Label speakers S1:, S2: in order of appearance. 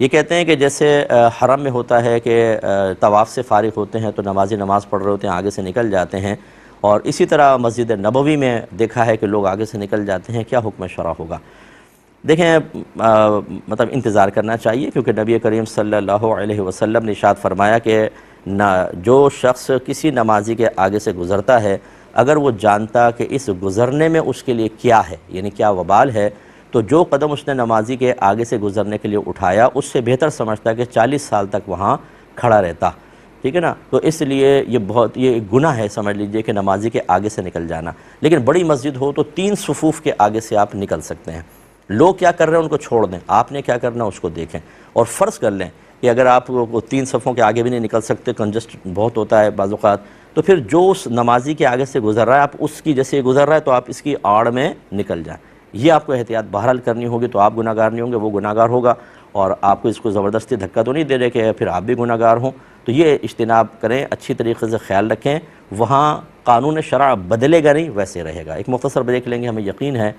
S1: یہ کہتے ہیں کہ جیسے حرم میں ہوتا ہے کہ طواف سے فارغ ہوتے ہیں تو نمازی نماز پڑھ رہے ہوتے ہیں آگے سے نکل جاتے ہیں، اور اسی طرح مسجد نبوی میں دیکھا ہے کہ لوگ آگے سے نکل جاتے ہیں، کیا حکم شرع ہوگا؟ دیکھیں مطلب انتظار کرنا چاہیے، کیونکہ نبی کریم صلی اللہ علیہ وسلم نے ارشاد فرمایا کہ جو شخص کسی نمازی کے آگے سے گزرتا ہے، اگر وہ جانتا کہ اس گزرنے میں اس کے لیے کیا ہے، یعنی کیا وبال ہے، تو جو قدم اس نے نمازی کے آگے سے گزرنے کے لیے اٹھایا اس سے بہتر سمجھتا کہ 40 سال تک وہاں کھڑا رہتا، ٹھیک ہے نا؟ تو اس لیے یہ گناہ ہے، سمجھ لیجئے کہ نمازی کے آگے سے نکل جانا۔ لیکن بڑی مسجد ہو تو 3 صفوف کے آگے سے آپ نکل سکتے ہیں، لوگ کیا کر رہے ہیں ان کو چھوڑ دیں، آپ نے کیا کرنا اس کو دیکھیں، اور فرض کر لیں کہ اگر آپ 3 صفوں کے آگے بھی نہیں نکل سکتے، کنجسٹ بہت ہوتا ہے بعض اوقات، تو پھر جو اس نمازی کے آگے سے گزر رہا ہے آپ اس کی جیسے گزر رہا ہے تو آپ اس کی آڑ میں نکل جائیں۔ یہ آپ کو احتیاط بہرحال کرنی ہوگی، تو آپ گناہ گار نہیں ہوں گے، وہ گناہ گار ہوگا، اور آپ کو اس کو زبردستی دھکا تو نہیں دے رہے کہ پھر آپ بھی گناہ گار ہوں۔ تو یہ اجتناب کریں، اچھی طریقے سے خیال رکھیں، وہاں قانون شرع بدلے گا نہیں، ویسے رہے گا۔ ایک مختصر بریک لیں گے، ہمیں یقین ہے